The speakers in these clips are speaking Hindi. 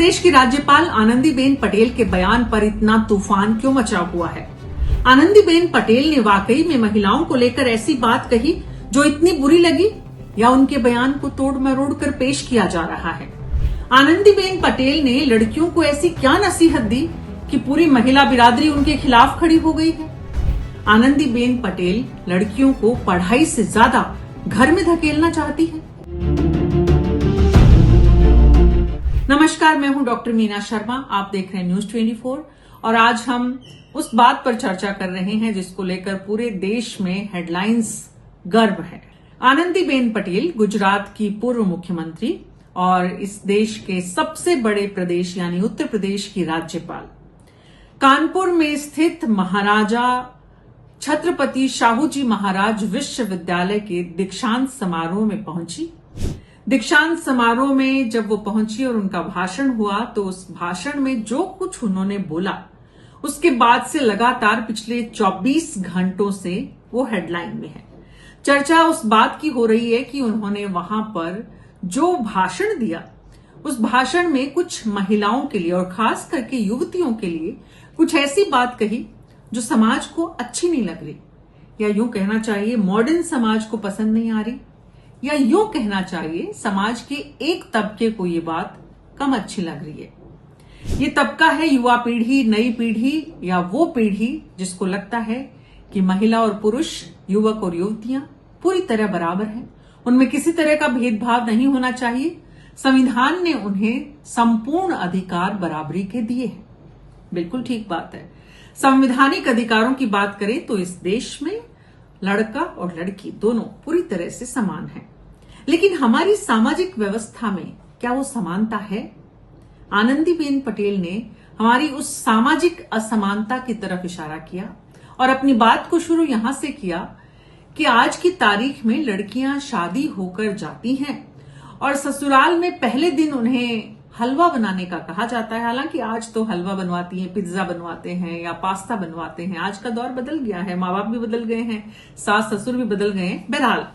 प्रदेश की राज्यपाल आनंदीबेन पटेल के बयान पर इतना तूफान क्यों मचा हुआ है? आनंदीबेन पटेल ने वाकई में महिलाओं को लेकर ऐसी बात कही जो इतनी बुरी लगी, या उनके बयान को तोड़ मरोड़ कर पेश किया जा रहा है? आनंदीबेन पटेल ने लड़कियों को ऐसी क्या नसीहत दी कि पूरी महिला बिरादरी उनके खिलाफ खड़ी हो गई है? आनंदीबेन पटेल लड़कियों को पढ़ाई से ज्यादा घर में धकेलना चाहती है। नमस्कार, मैं हूं डॉक्टर मीना शर्मा। आप देख रहे हैं न्यूज 24 और आज हम उस बात पर चर्चा कर रहे हैं जिसको लेकर पूरे देश में हेडलाइंस गर्व है। आनंदीबेन पटेल गुजरात की पूर्व मुख्यमंत्री और इस देश के सबसे बड़े प्रदेश यानी उत्तर प्रदेश की राज्यपाल कानपुर में स्थित महाराजा छत्रपति शाहूजी महाराज विश्वविद्यालय के दीक्षांत समारोह में पहुंची। दीक्षांत समारोह में जब वो पहुंची और उनका भाषण हुआ तो उस भाषण में जो कुछ उन्होंने बोला उसके बाद से लगातार पिछले 24 घंटों से वो हेडलाइन में है। चर्चा उस बात की हो रही है कि उन्होंने वहां पर जो भाषण दिया उस भाषण में कुछ महिलाओं के लिए और खास करके युवतियों के लिए कुछ ऐसी बात कही जो समाज को अच्छी नहीं लग रही, या यूं कहना चाहिए मॉडर्न समाज को पसंद नहीं आ रही, या यूं कहना चाहिए समाज के एक तबके को ये बात कम अच्छी लग रही है। ये तबका है युवा पीढ़ी, नई पीढ़ी, या वो पीढ़ी जिसको लगता है कि महिला और पुरुष, युवक और युवतियां पूरी तरह बराबर हैं, उनमें किसी तरह का भेदभाव नहीं होना चाहिए। संविधान ने उन्हें संपूर्ण अधिकार बराबरी के दिए हैं। बिल्कुल ठीक बात है। संवैधानिक अधिकारों की बात करें तो इस देश में लड़का और लड़की दोनों पूरी तरह से समान हैं। लेकिन हमारी सामाजिक व्यवस्था में क्या वो समानता है? आनंदीबेन पटेल ने हमारी उस सामाजिक असमानता की तरफ इशारा किया और अपनी बात को शुरू यहां से किया कि आज की तारीख में लड़कियां शादी होकर जाती हैं और ससुराल में पहले दिन उन्हें हलवा बनाने का कहा जाता है। हालांकि आज तो हलवा बनवाती हैं, पिज्जा बनवाते हैं या पास्ता बनवाते हैं। आज का दौर बदल गया है, माँ बाप भी बदल गए हैं, सास ससुर भी बदल गए हैं। बहरहाल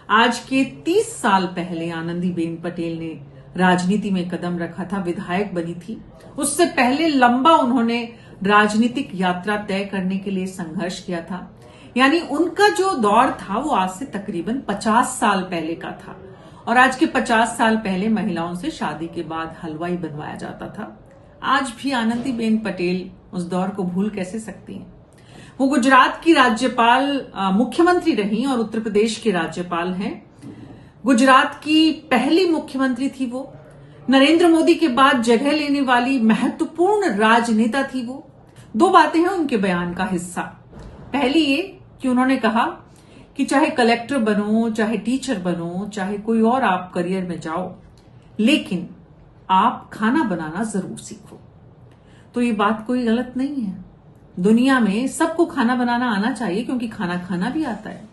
आज के 30 साल पहले आनंदीबेन पटेल ने राजनीति में कदम रखा था, विधायक बनी थी। उससे पहले लंबा उन्होंने राजनीतिक यात्रा तय करने के लिए संघर्ष किया था। यानी उनका जो दौर था वो आज से तकरीबन 50 साल पहले का था। और आज के 50 साल पहले महिलाओं से शादी के बाद हलवा ही बनवाया जाता था। आज भी आनंदीबेन पटेल उस दौर को भूल कैसे सकती हैं? वो गुजरात की राज्यपाल, मुख्यमंत्री रही और उत्तर प्रदेश की राज्यपाल हैं। गुजरात की पहली मुख्यमंत्री थी वो। नरेंद्र मोदी के बाद जगह लेने वाली महत्वपूर्ण राजनेता थी वो। दो बातें हैं उनके बयान का हिस्सा। पहली ये कि उन्होंने कहा कि चाहे कलेक्टर बनो, चाहे टीचर बनो, चाहे कोई और आप करियर में जाओ, लेकिन आप खाना बनाना जरूर सीखो। तो ये बात कोई गलत नहीं है। दुनिया में सबको खाना बनाना आना चाहिए क्योंकि खाना खाना भी आता है।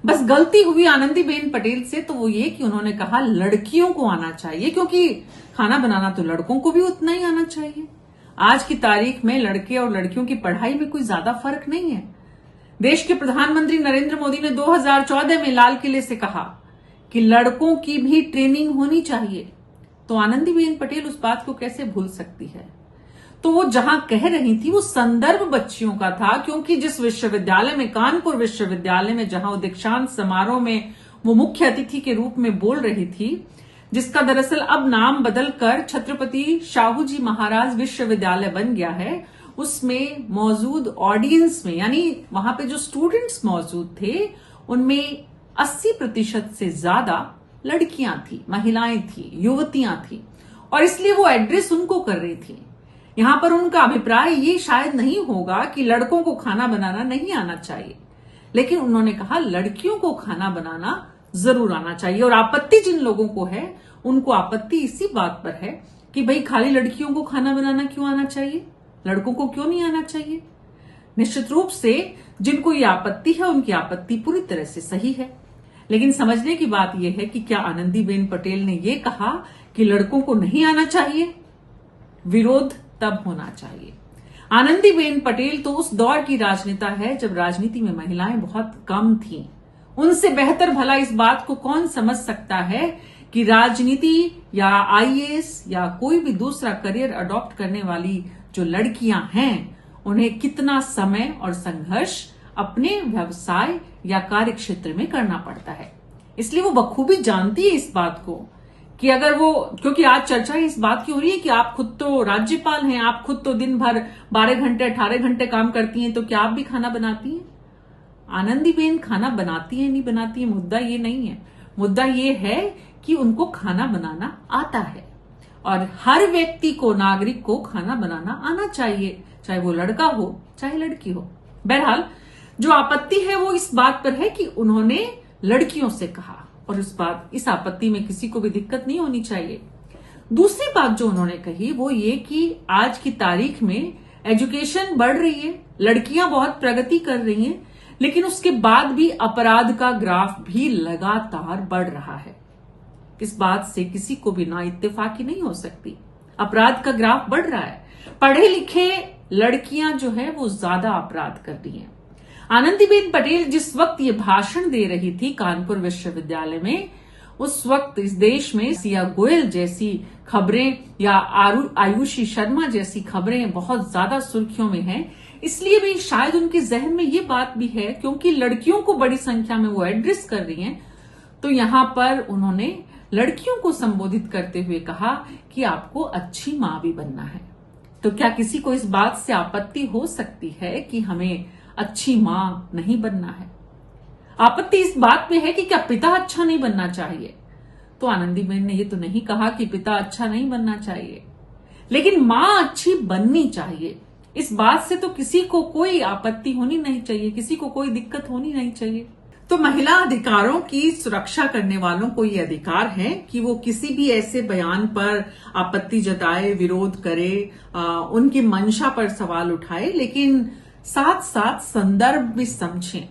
बस गलती हुई आनंदीबेन पटेल से तो वो ये कि उन्होंने कहा लड़कियों को आना चाहिए, क्योंकि खाना बनाना तो लड़कों को भी उतना ही आना चाहिए। आज की तारीख में लड़के और लड़कियों की पढ़ाई में कोई ज्यादा फर्क नहीं है। देश के प्रधानमंत्री नरेंद्र मोदी ने 2014 में लाल किले से कहा कि लड़कों की भी ट्रेनिंग होनी चाहिए। तो आनंदीबेन पटेल उस बात को कैसे भूल सकती है? तो वो जहां कह रही थी वो संदर्भ बच्चियों का था, क्योंकि जिस विश्वविद्यालय में, कानपुर विश्वविद्यालय में, जहां वो दीक्षांत समारोह में वो मुख्य अतिथि के रूप में बोल रही थी, जिसका दरअसल अब नाम बदलकर छत्रपति शाहूजी महाराज विश्वविद्यालय बन गया है, उसमें मौजूद ऑडियंस में, यानी वहां पे जो स्टूडेंट्स मौजूद थे उनमें 80% से ज्यादा लड़कियां थी, महिलाएं थी, युवतियां थी, और इसलिए वो एड्रेस उनको कर रही थी। यहां पर उनका अभिप्राय ये शायद नहीं होगा कि लड़कों को खाना बनाना नहीं आना चाहिए, लेकिन उन्होंने कहा लड़कियों को खाना बनाना जरूर आना चाहिए। और आपत्ति जिन लोगों को है उनको आपत्ति इसी बात पर है कि भाई खाली लड़कियों को खाना बनाना क्यों आना चाहिए, लड़कों को क्यों नहीं आना चाहिए? निश्चित रूप से जिनको ये आपत्ति है उनकी आपत्ति पूरी तरह से सही है, लेकिन समझने की बात यह है कि क्या आनंदीबेन पटेल ने यह कहा कि लड़कों को नहीं आना चाहिए? विरोध तब होना चाहिए। आनंदीबेन पटेल तो उस दौर की राजनेता है जब राजनीति में महिलाएं बहुत कम थीं। उनसे बेहतर भला इस बात को कौन समझ सकता है कि राजनीति या आईएएस या कोई भी दूसरा करियर अडॉप्ट करने वाली जो लड़कियां हैं उन्हें कितना समय और संघर्ष अपने व्यवसाय या कार्य क्षेत्र में करना पड़ता है। इसलिए वो बखूबी जानती है इस बात को कि अगर वो, क्योंकि आज चर्चा इस बात की हो रही है कि आप खुद तो राज्यपाल हैं, आप खुद तो दिन भर 12 घंटे 18 घंटे काम करती हैं, तो क्या आप भी खाना बनाती हैं? आनंदीबेन खाना बनाती है नहीं बनाती है, मुद्दा ये नहीं है। मुद्दा ये है कि उनको खाना बनाना आता है और हर व्यक्ति को, नागरिक को खाना बनाना आना चाहिए, चाहे वो लड़का हो चाहे लड़की हो। बहरहाल जो आपत्ति है वो इस बात पर है कि उन्होंने लड़कियों से कहा और इस आपत्ति में किसी को भी दिक्कत नहीं होनी चाहिए। दूसरी बात जो उन्होंने कही वो ये कि आज की तारीख में एजुकेशन बढ़ रही है, लड़कियां बहुत प्रगति कर रही हैं, लेकिन उसके बाद भी अपराध का ग्राफ भी लगातार बढ़ रहा है। इस बात से किसी को भी ना इत्तेफाकी नहीं हो सकती। अपराध का ग्राफ बढ़ रहा है, पढ़े लिखे लड़कियां जो है वो ज्यादा अपराध कर रही हैं। आनंदीबेन पटेल जिस वक्त ये भाषण दे रही थी कानपुर विश्वविद्यालय में, उस वक्त इस देश में सिया गोयल जैसी खबरें या आयुषी शर्मा जैसी खबरें बहुत ज्यादा सुर्खियों में हैं। इसलिए भी शायद उनके जहन में ये बात भी है, क्योंकि लड़कियों को बड़ी संख्या में वो एड्रेस कर रही हैं, तो यहां पर उन्होंने लड़कियों को संबोधित करते हुए कहा कि आपको अच्छी मां भी बनना है। तो क्या किसी को इस बात से आपत्ति हो सकती है कि हमें अच्छी मां नहीं बनना है? आपत्ति इस बात में है कि क्या पिता अच्छा नहीं बनना चाहिए? तो आनंदीबेन ने ये तो नहीं कहा कि पिता अच्छा नहीं बनना चाहिए, लेकिन मां अच्छी बननी चाहिए। इस बात से तो किसी को कोई आपत्ति होनी नहीं चाहिए, किसी को कोई दिक्कत होनी नहीं चाहिए। तो महिला अधिकारों की सुरक्षा करने वालों को ये अधिकार है कि वो किसी भी ऐसे बयान पर आपत्ति जताए, विरोध करे, उनकी मंशा पर सवाल उठाए, लेकिन साथ साथ संदर्भ भी समझें।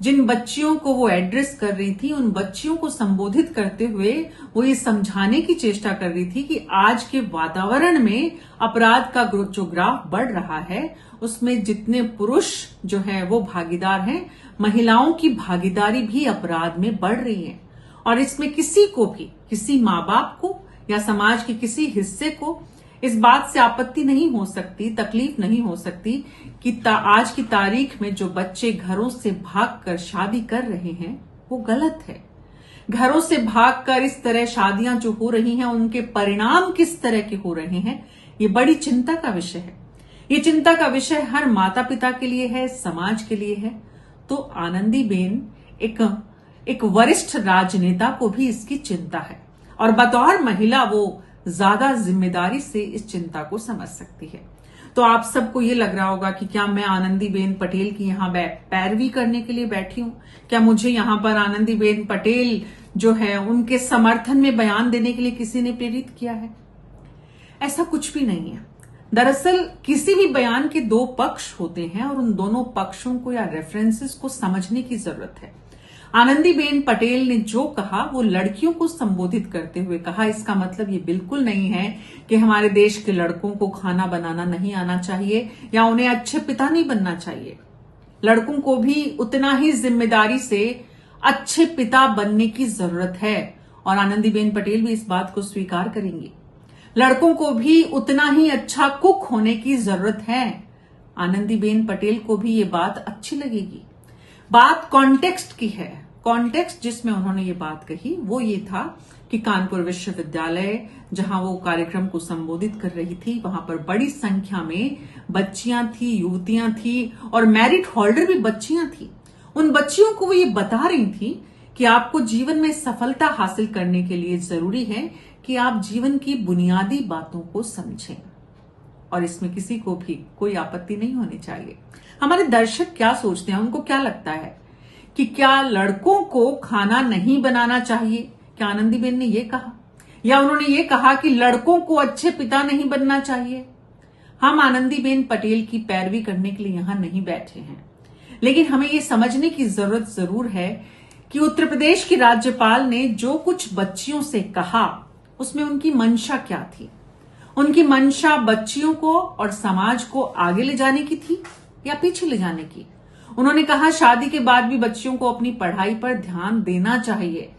जिन बच्चियों को वो एड्रेस कर रही थी, उन बच्चियों को संबोधित करते हुए वो ये समझाने की चेष्टा कर रही थी कि आज के वातावरण में अपराध का जो ग्राफ बढ़ रहा है, उसमें जितने पुरुष जो है वो भागीदार हैं, महिलाओं की भागीदारी भी अपराध में बढ़ रही है। और इसमें किसी को भी, किसी माँ बाप को या समाज के किसी हिस्से को इस बात से आपत्ति नहीं हो सकती, तकलीफ नहीं हो सकती कि आज की तारीख में जो बच्चे घरों से भागकर शादी कर रहे हैं वो गलत है। घरों से भागकर इस तरह शादियां जो हो रही हैं, उनके परिणाम किस तरह के हो रहे हैं, ये बड़ी चिंता का विषय है। ये चिंता का विषय हर माता पिता के लिए है, समाज के लिए है। तो आनंदीबेन एक वरिष्ठ राजनेता को भी इसकी चिंता है और बतौर महिला वो ज्यादा जिम्मेदारी से इस चिंता को समझ सकती है। तो आप सबको ये लग रहा होगा कि क्या मैं आनंदीबेन पटेल की यहां पैरवी करने के लिए बैठी हूं? क्या मुझे यहां पर आनंदीबेन पटेल जो है उनके समर्थन में बयान देने के लिए किसी ने प्रेरित किया है? ऐसा कुछ भी नहीं है। दरअसल किसी भी बयान के दो पक्ष होते हैं और उन दोनों पक्षों को या रेफरेंसेस को समझने की जरूरत है। आनंदीबेन पटेल ने जो कहा वो लड़कियों को संबोधित करते हुए कहा। इसका मतलब ये बिल्कुल नहीं है कि हमारे देश के लड़कों को खाना बनाना नहीं आना चाहिए या उन्हें अच्छे पिता नहीं बनना चाहिए। लड़कों को भी उतना ही जिम्मेदारी से अच्छे पिता बनने की जरूरत है और आनंदीबेन पटेल भी इस बात को स्वीकार करेंगी। लड़कों को भी उतना ही अच्छा कुक होने की जरूरत है। आनंदीबेन पटेल को भी ये बात अच्छी लगेगी। बात कॉन्टेक्स्ट की है। कॉन्टेक्स्ट जिसमें उन्होंने ये बात कही वो ये था कि कानपुर विश्वविद्यालय जहां वो कार्यक्रम को संबोधित कर रही थी, वहां पर बड़ी संख्या में बच्चियां थी, युवतियां थी और मैरिट होल्डर भी बच्चियां थी। उन बच्चियों को वो ये बता रही थी कि आपको जीवन में सफलता हासिल करने के लिए जरूरी है कि आप जीवन की बुनियादी बातों को समझें और इसमें किसी को भी कोई आपत्ति नहीं होनी चाहिए। हमारे दर्शक क्या सोचते हैं, उनको क्या लगता है कि क्या लड़कों को खाना नहीं बनाना चाहिए? क्या आनंदीबेन ने ये कहा या उन्होंने ये कहा कि लड़कों को अच्छे पिता नहीं बनना चाहिए? हम आनंदीबेन पटेल की पैरवी करने के लिए यहां नहीं बैठे हैं, लेकिन हमें ये समझने की जरूरत जरूर है कि उत्तर प्रदेश की राज्यपाल ने जो कुछ बच्चियों से कहा उसमें उनकी मंशा क्या थी। उनकी मंशा बच्चियों को और समाज को आगे ले जाने की थी या पीछे ले जाने की? उन्होंने कहा शादी के बाद भी बच्चियों को अपनी पढ़ाई पर ध्यान देना चाहिए।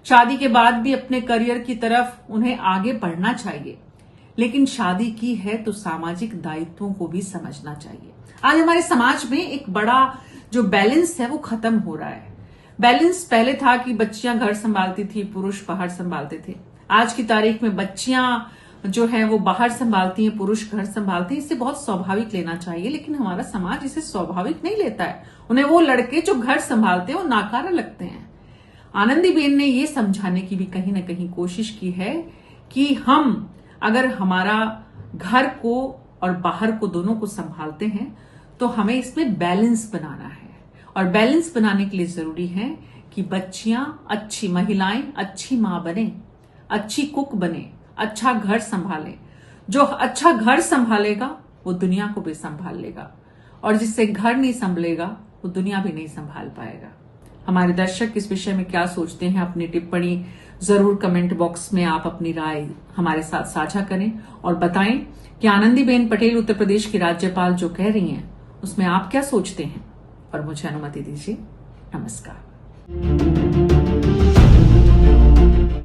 शादी के बाद भी अपने करियर की तरफ उन्हें आगे बढ़ना चाहिए, लेकिन शादी की है तो सामाजिक दायित्वों को भी समझना चाहिए। आज हमारे समाज में एक बड़ा जो बैलेंस है वो खत्म हो रहा है। बैलेंस पहले था कि बच्चियां घर संभालती थी, पुरुष बाहर संभालते थे। आज की तारीख में बच्चियां जो है वो बाहर संभालती हैं, पुरुष घर संभालते हैं। इसे बहुत स्वाभाविक लेना चाहिए, लेकिन हमारा समाज इसे स्वाभाविक नहीं लेता है। उन्हें वो लड़के जो घर संभालते हैं वो नाकारा लगते हैं। आनंदीबेन ने ये समझाने की भी कहीं ना कहीं कोशिश की है कि हम अगर हमारा घर को और बाहर को दोनों को संभालते हैं तो हमें इसमें बैलेंस बनाना है। और बैलेंस बनाने के लिए जरूरी है कि बच्चियां अच्छी महिलाएं अच्छी मां बने, अच्छी कुक बने, अच्छा घर संभालें। जो अच्छा घर संभालेगा वो दुनिया को भी संभाल लेगा, और जिससे घर नहीं संभलेगा वो दुनिया भी नहीं संभाल पाएगा। हमारे दर्शक इस विषय में क्या सोचते हैं, अपनी टिप्पणी जरूर कमेंट बॉक्स में आप अपनी राय हमारे साथ साझा करें और बताएं कि आनंदीबेन पटेल उत्तर प्रदेश की राज्यपाल जो कह रही हैं उसमें आप क्या सोचते हैं। और मुझे अनुमति दीजिए। नमस्कार।